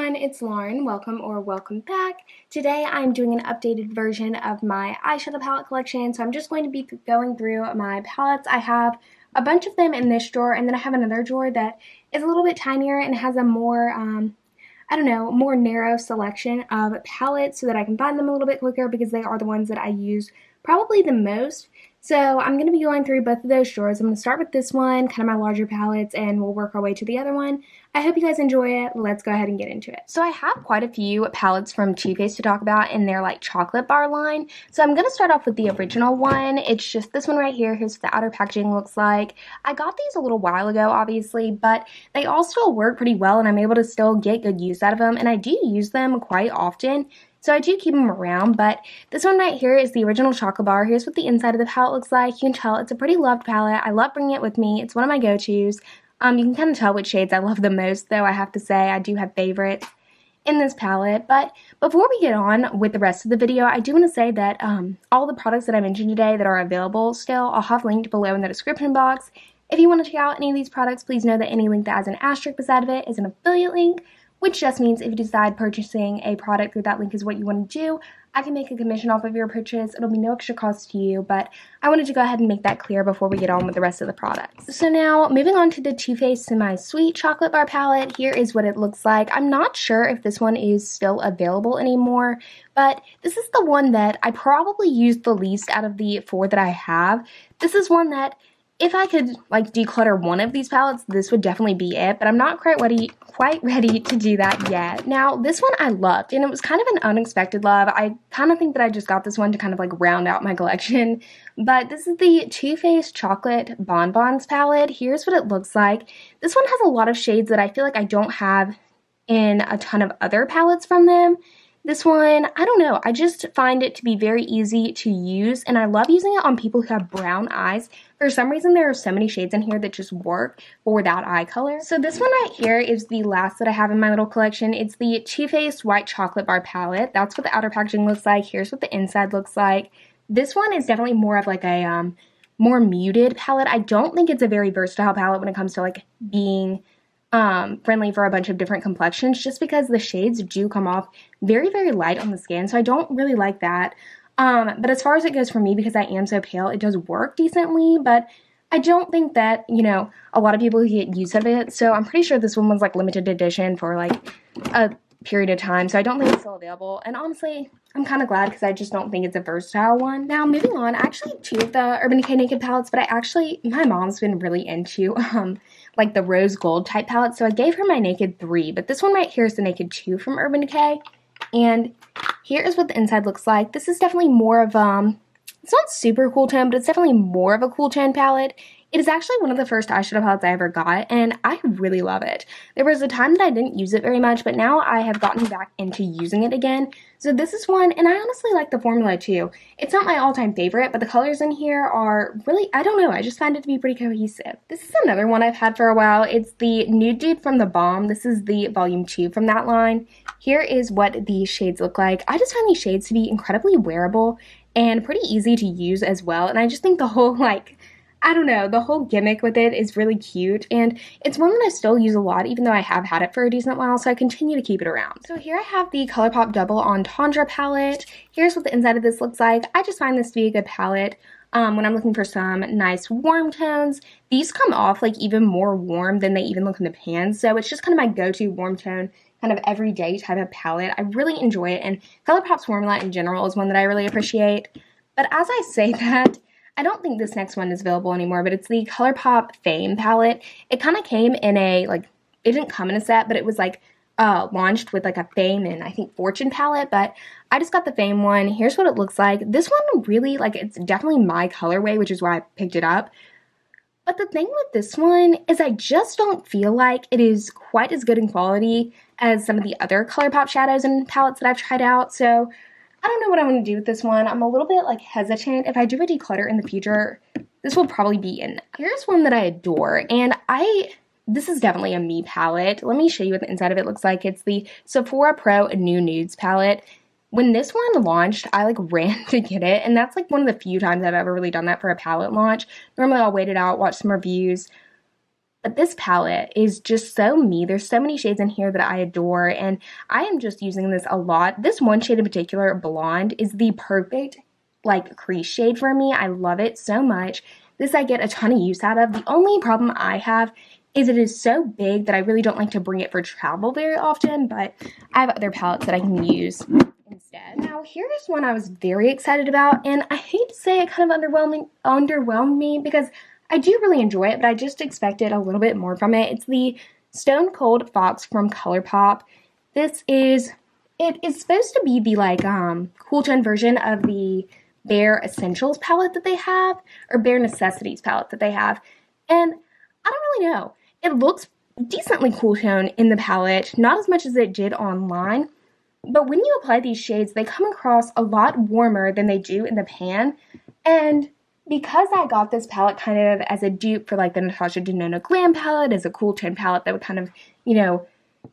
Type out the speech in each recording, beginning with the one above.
everyone, it's Lauren. Welcome back. Today I'm doing an updated version of my eyeshadow palette collection. So I'm just going to be going through my palettes. I have a bunch of them in this drawer, and then I have another drawer that is a little bit tinier and has a more, more narrow selection of palettes so that I can find them a little bit quicker because they are the ones that I use probably the most. So I'm going to be going through both of those drawers. I'm going to start with this one, kind of my larger palettes, and we'll work our way to the other one. I hope you guys enjoy it. Let's go ahead and get into it. So I have quite a few palettes from Too Faced to talk about in their like chocolate bar line. So I'm going to start off with the original one. It's just this one right here. Here's what the outer packaging looks like. I got these a little while ago, obviously, but they all still work pretty well, and I'm able to still get good use out of them, and I do use them quite often. So I do keep them around, but this one right here is the original chocolate bar. Here's what the inside of the palette looks like. You can tell it's a pretty loved palette. I love bringing it with me. It's one of my go-tos. You can kind of tell which shades I love the most, though. I have to say I do have favorites in this palette. But before we get on with the rest of the video, I do want to say that all the products that I mentioned today that are available still, I'll have linked below in the description box. If you want to check out any of these products, please know that any link that has an asterisk beside of it is an affiliate link, which just means if you decide purchasing a product through that link is what you want to do, I can make a commission off of your purchase. It'll be no extra cost to you, but I wanted to go ahead and make that clear before we get on with the rest of the products. So now, moving on to the Too Faced Semi-Sweet Chocolate Bar Palette, here is what it looks like. I'm not sure if this one is still available anymore, but this is the one that I probably used the least out of the four that I have. This is one that, if I could like declutter one of these palettes, this would definitely be it, but I'm not quite ready to do that yet. Now, this one I loved, and it was kind of an unexpected love. I kind of think that I just got this one to kind of like round out my collection, but this is the Too Faced Chocolate Bonbons palette. Here's what it looks like. This one has a lot of shades that I feel like I don't have in a ton of other palettes from them. This one, I don't know, I just find it to be very easy to use, and I love using it on people who have brown eyes. For some reason, there are so many shades in here that just work for that eye color. So this one right here is the last that I have in my little collection. It's the Too Faced White Chocolate Bar Palette. That's what the outer packaging looks like. Here's what the inside looks like. This one is definitely more of like a more muted palette. I don't think it's a very versatile palette when it comes to like being friendly for a bunch of different complexions, just because the shades do come off very, very light on the skin, so I don't really like that. But as far as it goes for me, because I am so pale, it does work decently, but I don't think that, you know, a lot of people get use of it, so I'm pretty sure this one was like limited edition for like a period of time, so I don't think it's still available, and honestly, I'm kind of glad because I just don't think it's a versatile one. Now, moving on, I actually have two of the Urban Decay Naked palettes, but my mom's been really into, like the rose gold type palette, so I gave her my Naked 3, but this one right here is the Naked 2 from Urban Decay, and here is what the inside looks like. This is definitely more of, it's not super cool tone, but it's definitely more of a cool tone palette. It is actually one of the first eyeshadow palettes I ever got, and I really love it. There was a time that I didn't use it very much, but now I have gotten back into using it again. So this is one, and I honestly like the formula too. It's not my all-time favorite, but the colors in here are really, I don't know, I just find it to be pretty cohesive. This is another one I've had for a while. It's the Nude Dude from The Balm. This is the volume 2 from that line. Here is what these shades look like. I just find these shades to be incredibly wearable and pretty easy to use as well, and I just think the whole, like, I don't know, the whole gimmick with it is really cute, and it's one that I still use a lot, even though I have had it for a decent while, so I continue to keep it around. So here I have the ColourPop Double Entendre palette. Here's what the inside of this looks like. I just find this to be a good palette when I'm looking for some nice warm tones. These come off like even more warm than they even look in the pan, so it's just kind of my go-to warm tone, kind of everyday type of palette. I really enjoy it, and ColourPop's formula in general is one that I really appreciate. But as I say that, I don't think this next one is available anymore, but it's the ColourPop Fame palette. It kind of came in a, like, it didn't come in a set, but it was, like, launched with, like, a Fame and, I think, Fortune palette, but I just got the Fame one. Here's what it looks like. This one really, like, it's definitely my colorway, which is why I picked it up. But the thing with this one is I just don't feel like it is quite as good in quality as some of the other ColourPop shadows and palettes that I've tried out, so I don't know what I'm going to do with this one. I'm a little bit like hesitant. If I do a declutter in the future, this will probably be in. Here's one that I adore, and this is definitely a me palette. Let me show you what the inside of it looks like. It's the Sephora Pro New Nudes palette. When this one launched, I like ran to get it, and that's like one of the few times I've ever really done that for a palette launch. Normally I'll wait it out, watch some reviews, But this palette is just so me. There's so many shades in here that I adore, and I am just using this a lot. This one shade in particular, Blonde, is the perfect like crease shade for me. I love it so much. This I get a ton of use out of. The only problem I have is it is so big that I really don't like to bring it for travel very often, but I have other palettes that I can use instead. Now, here's one I was very excited about, and I hate to say it kind of underwhelmed me because I do really enjoy it, but I just expected a little bit more from it. It's the Stone Cold Fox from ColourPop. It is supposed to be the like cool tone version of the Bare Essentials palette that they have, or Bare Necessities palette that they have. And I don't really know. It looks decently cool tone in the palette, not as much as it did online. But when you apply these shades, they come across a lot warmer than they do in the pan. And because I got this palette kind of as a dupe for like the Natasha Denona Glam palette, as a cool tone palette that would kind of, you know,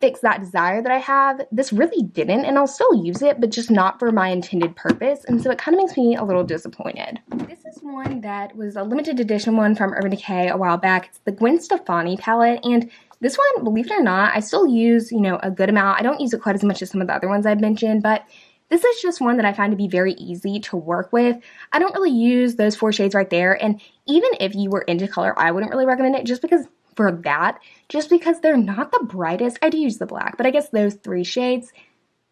fix that desire that I have, this really didn't, and I'll still use it, but just not for my intended purpose, and so it kind of makes me a little disappointed. This is one that was a limited edition one from Urban Decay a while back. It's the Gwen Stefani palette, and this one, believe it or not, I still use, you know, a good amount. I don't use it quite as much as some of the other ones I've mentioned, but this is just one that I find to be very easy to work with. I don't really use those 4 shades right there, and even if you were into color, I wouldn't really recommend it just because they're not the brightest. I do use the black, but I guess those 3 shades,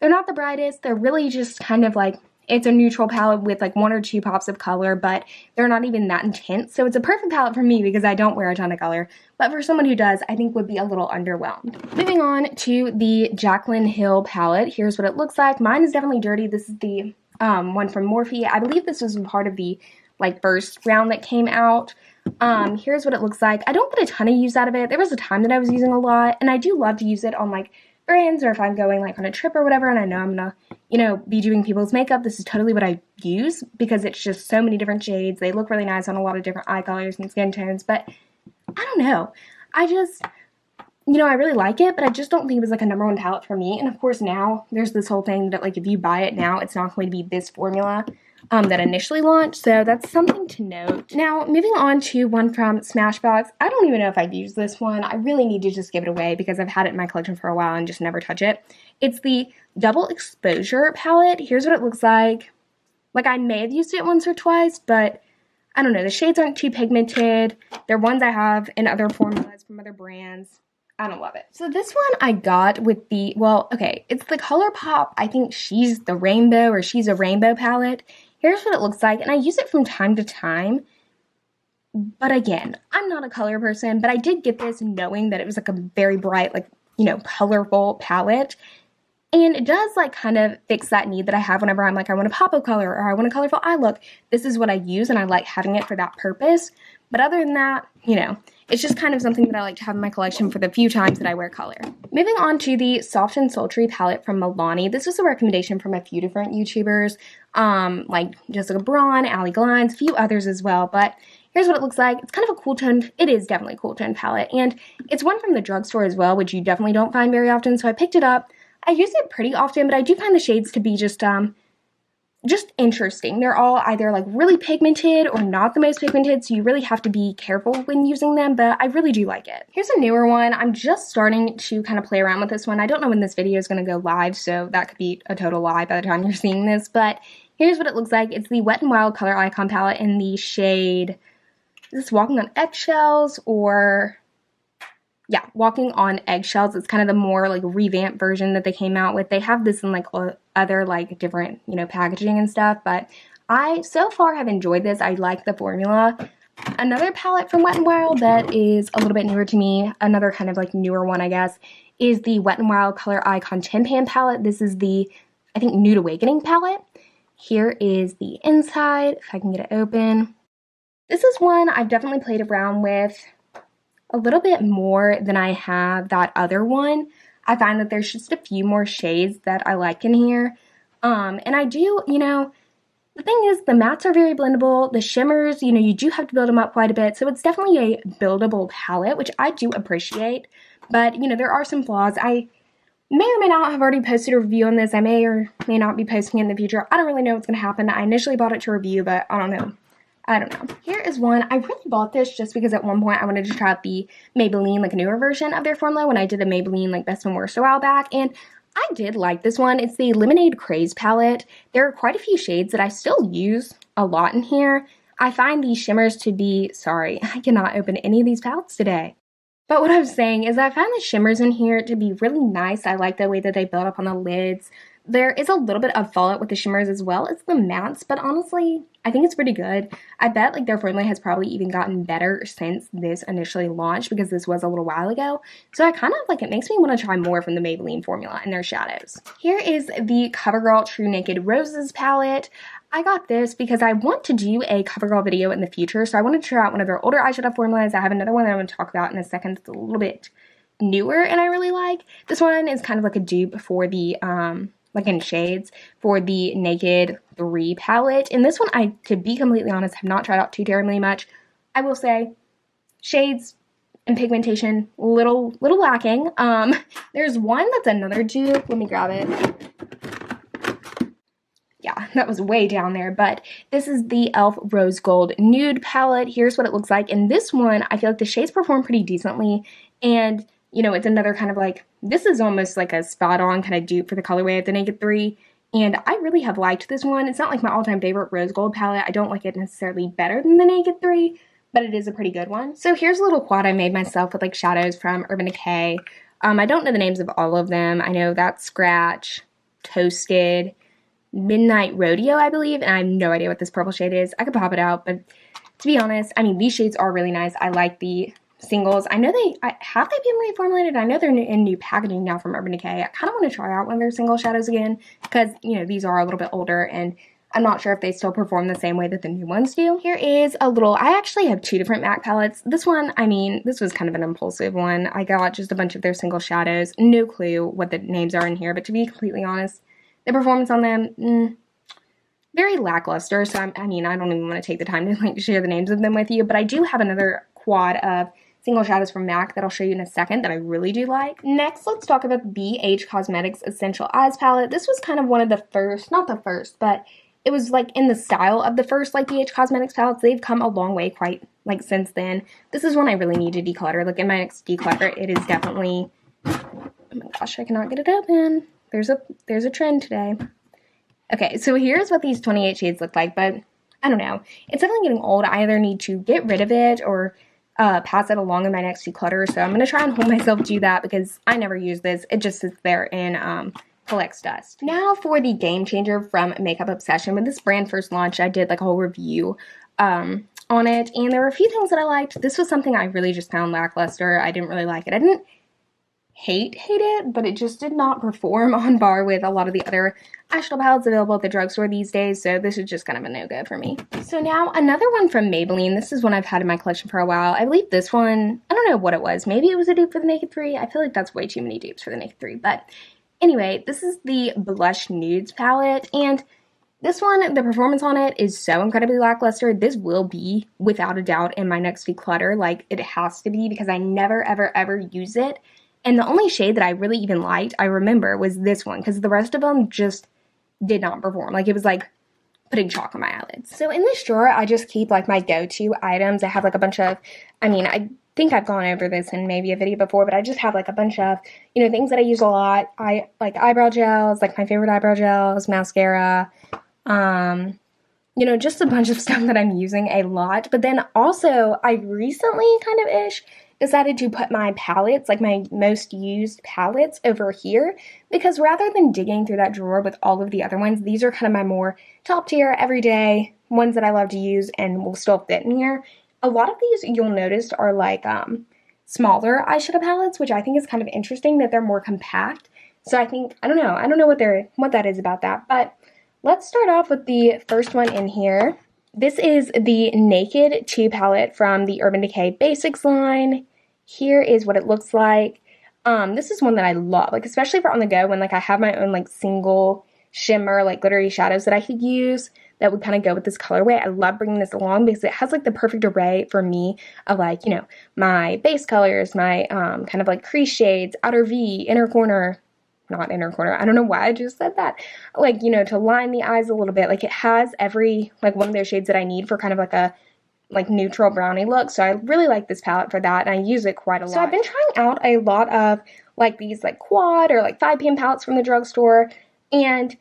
they're not the brightest. They're really just kind of like, it's a neutral palette with like 1 or 2 pops of color, but they're not even that intense. So it's a perfect palette for me because I don't wear a ton of color. But for someone who does, I think would be a little underwhelmed. Moving on to the Jaclyn Hill palette. Here's what it looks like. Mine is definitely dirty. This is the one from Morphe. I believe this was part of the like first round that came out. Here's what it looks like. I don't get a ton of use out of it. There was a time that I was using a lot, and I do love to use it on like brands or if I'm going like on a trip or whatever, and I know I'm gonna, you know, be doing people's makeup. This is totally what I use because it's just so many different shades. They look really nice on a lot of different eye colors and skin tones, but I don't know. I just, you know, I really like it, but I just don't think it was like a #1 palette for me. And of course now there's this whole thing that like if you buy it now, it's not going to be this formula that initially launched, so that's something to note. Now, moving on to one from Smashbox. I don't even know if I'd use this one. I really need to just give it away because I've had it in my collection for a while and just never touch it. It's the Double Exposure palette. Here's what it looks like. Like, I may have used it once or twice, but I don't know. The shades aren't too pigmented. They're ones I have in other formulas from other brands. I don't love it. So this one I got with the, well, okay, it's the ColourPop, I think She's the Rainbow or She's a Rainbow palette. Here's what it looks like, and I use it from time to time, but again, I'm not a color person, but I did get this knowing that it was like a very bright, like, you know, colorful palette, and it does like kind of fix that need that I have whenever I'm like, I want a pop of color or I want a colorful eye look. This is what I use, and I like having it for that purpose, but other than that, you know, it's just kind of something that I like to have in my collection for the few times that I wear color. Moving on to the Soft and Sultry palette from Milani. This was a recommendation from a few different YouTubers, like Jessica Braun, Allie Glines, a few others as well, but here's what it looks like. It's kind of a cool tone, it is definitely a cool tone palette, and it's one from the drugstore as well, which you definitely don't find very often, so I picked it up. I use it pretty often, but I do find the shades to be just interesting. They're all either like really pigmented or not the most pigmented, so you really have to be careful when using them, but I really do like it. Here's a newer one. I'm just starting to kind of play around with this one. I don't know when this video is going to go live, so that could be a total lie by the time you're seeing this, but here's what it looks like. It's the Wet n Wild Color Icon palette in the shade, is this Walking on Eggshells or... yeah, Walking on Eggshells. It's kind of the more like revamped version that they came out with. They have this in like other like different, you know, packaging and stuff, but I so far have enjoyed this. I like the formula. Another palette from Wet n Wild that is a little bit newer to me, another kind of like newer one I guess, is the Wet n Wild Color Icon Tin Pan palette. This is the, I think, Nude Awakening palette. Here is the inside, if I can get it open. This is one I've definitely played around with a little bit more than I have that other one. I find that there's just a few more shades that I like in here. And I do, you know, the thing is the mattes are very blendable. The shimmers, you know, you do have to build them up quite a bit. So it's definitely a buildable palette, which I do appreciate. But, you know, there are some flaws. I may or may not have already posted a review on this. I may or may not be posting it in the future. I don't really know what's going to happen. I initially bought it to review, but I don't know. I don't know. Here is one. I really bought this just because at one point I wanted to try out the Maybelline, like, newer version of their formula when I did a Maybelline, like, Best and Worst a while back, and I did like this one. It's the Lemonade Craze palette. There are quite a few shades that I still use a lot in here. I find these shimmers to be, sorry, I cannot open any of these palettes today. But what I'm saying is I find the shimmers in here to be really nice. I like the way that they build up on the lids. There is a little bit of fallout with the shimmers as well as the mattes, but honestly, I think it's pretty good. I bet like their formula has probably even gotten better since this initially launched because this was a little while ago. So I kind of like, it makes me want to try more from the Maybelline formula and their shadows. Here is the CoverGirl True Naked Roses palette. I got this because I want to do a CoverGirl video in the future, so I wanted to try out one of their older eyeshadow formulas. I have another one that I'm going to talk about in a second that's a little bit newer and I really like. This one is kind of like a dupe for the, like in shades, for the Naked 3 palette. And this one, I, to be completely honest, have not tried out too terribly much. I will say, shades and pigmentation, little lacking. There's one that's another dupe. Let me grab it. Yeah, that was way down there, but this is the e.l.f. Rose Gold Nude palette. Here's what it looks like. In this one, I feel like the shades perform pretty decently, and, you know, it's another kind of like, this is almost like a spot-on kind of dupe for the colorway of the Naked 3, and I really have liked this one. It's not like my all-time favorite Rose Gold palette. I don't like it necessarily better than the Naked 3, but it is a pretty good one. So here's a little quad I made myself with, like, shadows from Urban Decay. I don't know the names of all of them. I know that's Scratch, Toasted, Midnight Rodeo, I believe, and I have no idea what this purple shade is. I could pop it out, but to be honest, I mean, these shades are really nice. I like the singles. I know have they been reformulated? I know they're in new packaging now from Urban Decay. I kind of want to try out one of their single shadows again because, you know, these are a little bit older and I'm not sure if they still perform the same way that the new ones do. Here is a little, I actually have two different MAC palettes. This one, I mean, this was kind of an impulsive one. I got just a bunch of their single shadows. No clue what the names are in here, but to be completely honest, the performance on them, very lackluster, so I mean, I don't even want to take the time to like share the names of them with you, but I do have another quad of single shadows from MAC that I'll show you in a second that I really do like. Next, let's talk about the BH Cosmetics Essential Eyes palette. This was kind of one of the first, not the first, but it was like in the style of the first like BH Cosmetics palettes. They've come a long way quite like since then. This is one I really need to declutter. Like in my next declutter, it is definitely, oh my gosh, I cannot get it open. There's a trend today. Okay, so here's what these 28 shades look like, but I don't know. It's definitely getting old. I either need to get rid of it or pass it along in my next declutter, so I'm going to try and hold myself to that because I never use this. It just sits there and collects dust. Now for the game changer from Makeup Obsession. When this brand first launched, I did like a whole review on it, and there were a few things that I liked. This was something I really just found lackluster. I didn't really like it. I didn't hate it, but it just did not perform on par with a lot of the other eyeshadow palettes available at the drugstore these days, so this is just kind of a no-go for me. So now another one from Maybelline. This is one I've had in my collection for a while. I believe this one, I don't know what it was. Maybe it was a dupe for the Naked 3. I feel like that's way too many dupes for the Naked 3, but anyway, this is the Blush Nudes palette, and this one, the performance on it is so incredibly lackluster. This will be, without a doubt, in my next declutter. Like, it has to be because I never, ever, ever use it. And the only shade that I really even liked, I remember, was this one, because the rest of them just did not perform. Like, it was like putting chalk on my eyelids. So in this drawer, I just keep, like, my go-to items. I have, like, a bunch of, I mean, I think I've gone over this in maybe a video before, but I just have, like, a bunch of, you know, things that I use a lot. I like eyebrow gels, like, my favorite eyebrow gels, mascara, you know, just a bunch of stuff that I'm using a lot. But then also, I recently kind of-ish decided to put my palettes, like my most used palettes, over here, because rather than digging through that drawer with all of the other ones, these are kind of my more top tier, everyday ones that I love to use and will still fit in here. A lot of these, you'll notice, are like smaller eyeshadow palettes, which I think is kind of interesting that they're more compact. So I think, I don't know what that is about that, but let's start off with the first one in here. This is the Naked 2 palette from the Urban Decay Basics line. Here is what it looks like. This is one that I love, like especially for on the go when like I have my own like single shimmer, like glittery shadows that I could use that would kind of go with this colorway. I love bringing this along because it has like the perfect array for me of like, you know, my base colors, my kind of like crease shades, outer V, inner corner, not inner corner. I don't know why I just said that. Like, you know, to line the eyes a little bit. Like, it has every, like, one of those shades that I need for kind of like a, like, neutral brownie look. So I really like this palette for that, and I use it quite a lot. So I've been trying out a lot of, like, these, like, quad or, like, 5 PM palettes from the drugstore, and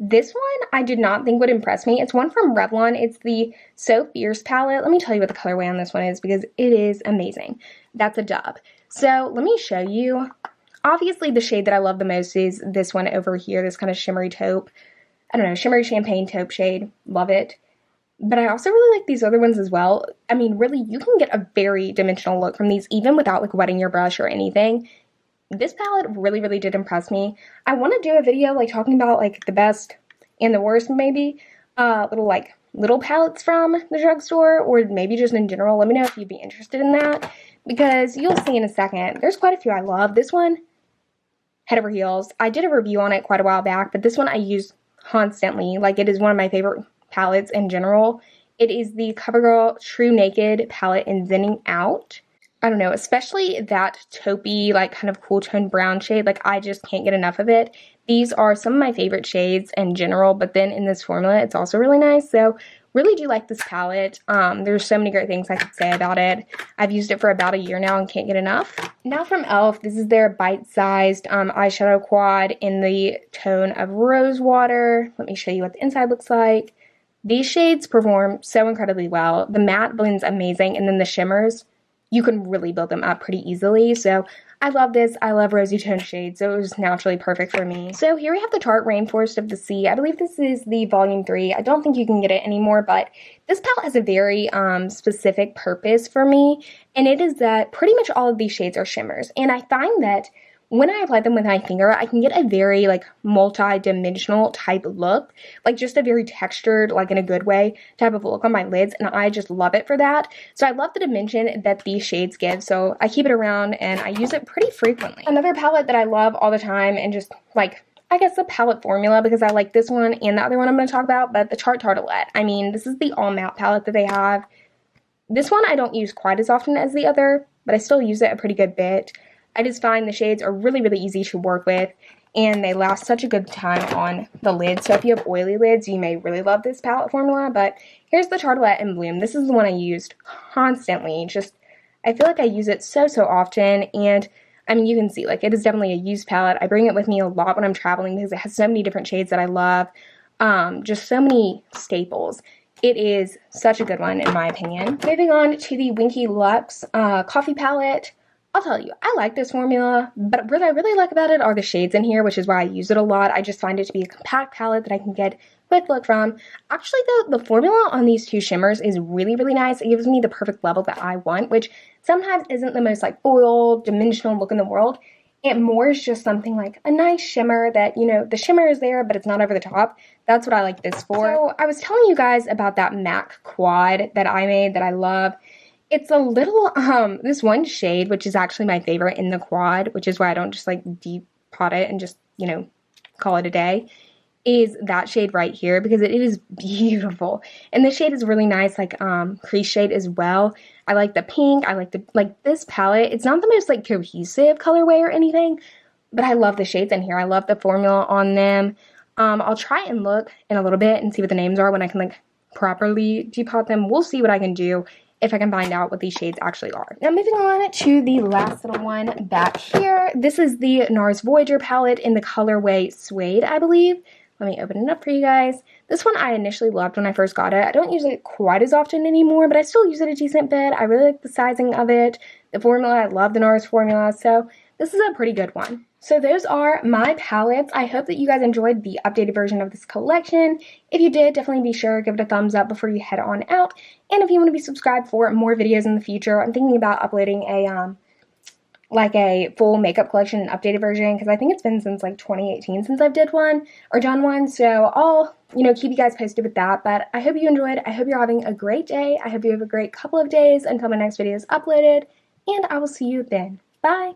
this one I did not think would impress me. It's one from Revlon. It's the So Fierce palette. Let me tell you what the colorway on this one is because it is amazing. That's a dub. So let me show you. Obviously, the shade that I love the most is this one over here, this kind of shimmery taupe. I don't know, shimmery champagne taupe shade. Love it. But I also really like these other ones as well. I mean, really, you can get a very dimensional look from these, even without, like, wetting your brush or anything. This palette really, really did impress me. I want to do a video, like, talking about, like, the best and the worst, maybe. Little palettes from the drugstore, or maybe just in general. Let me know if you'd be interested in that, because you'll see in a second. There's quite a few I love. This one, head over heels. I did a review on it quite a while back, but this one I use constantly. Like, it is one of my favorite palettes in general. It is the CoverGirl True Naked palette in Zenning Out. I don't know, especially that taupey, like, kind of cool tone brown shade. Like, I just can't get enough of it. These are some of my favorite shades in general, but then in this formula, it's also really nice. So, really do like this palette. There's so many great things I could say about it. I've used it for about a year now and can't get enough. Now from e.l.f., this is their bite-sized eyeshadow quad in the tone of Rose Water. Let me show you what the inside looks like. These shades perform so incredibly well. The matte blends amazing, and then the shimmers, you can really build them up pretty easily. So I love this. I love rosy toned shades, so it was naturally perfect for me. So here we have the Tarte Rainforest of the Sea. I believe this is the volume 3. I don't think you can get it anymore, but this palette has a very specific purpose for me, and it is that pretty much all of these shades are shimmers. And I find that when I apply them with my finger, I can get a very, like, multi-dimensional type look, like, just a very textured, like, in a good way, type of look on my lids, and I just love it for that. So I love the dimension that these shades give, so I keep it around, and I use it pretty frequently. Another palette that I love all the time, and just, like, I guess the palette formula, because I like this one and the other one I'm going to talk about, but the Tarte Tartelette. I mean, this is the all matte palette that they have. This one I don't use quite as often as the other, but I still use it a pretty good bit. I just find the shades are really, really easy to work with, and they last such a good time on the lid. So if you have oily lids, you may really love this palette formula. But here's the Tartelette in Bloom. This is the one I used constantly. Just, I feel like I use it so often, and I mean, you can see, like, it is definitely a used palette. I bring it with me a lot when I'm traveling because it has so many different shades that I love. Just so many staples. It is such a good one, in my opinion. Moving on to the Winky Luxe Coffee Palette. I'll tell you, I like this formula, but what I really like about it are the shades in here, which is why I use it a lot. I just find it to be a compact palette that I can get a quick look from. Actually, though, the formula on these two shimmers is really, really nice. It gives me the perfect level that I want, which sometimes isn't the most, like, foiled, dimensional look in the world. It more is just something like a nice shimmer that, you know, the shimmer is there, but it's not over the top. That's what I like this for. So I was telling you guys about that MAC quad that I made that I love. It's a little, this one shade, which is actually my favorite in the quad, which is why I don't just, like, deep pot it and just, you know, call it a day, is that shade right here, because it is beautiful. And this shade is really nice, like, crease shade as well. I like the pink. I like this palette. It's not the most, like, cohesive colorway or anything, but I love the shades in here. I love the formula on them. I'll try and look in a little bit and see what the names are when I can, like, properly depot them. We'll see what I can do if I can find out what these shades actually are. Now moving on to the last little one back here. This is the NARS Voyager palette in the colorway Suede, I believe. Let me open it up for you guys. This one I initially loved when I first got it. I don't use it quite as often anymore, but I still use it a decent bit. I really like the sizing of it, the formula. I love the NARS formula, so this is a pretty good one. So those are my palettes. I hope that you guys enjoyed the updated version of this collection. If you did, definitely be sure to give it a thumbs up before you head on out. And if you want to be subscribed for more videos in the future, I'm thinking about uploading a like a full makeup collection and updated version, because I think it's been since like 2018 since I've done one. So I'll, you know, keep you guys posted with that. But I hope you enjoyed. I hope you're having a great day. I hope you have a great couple of days until my next video is uploaded, and I will see you then. Bye.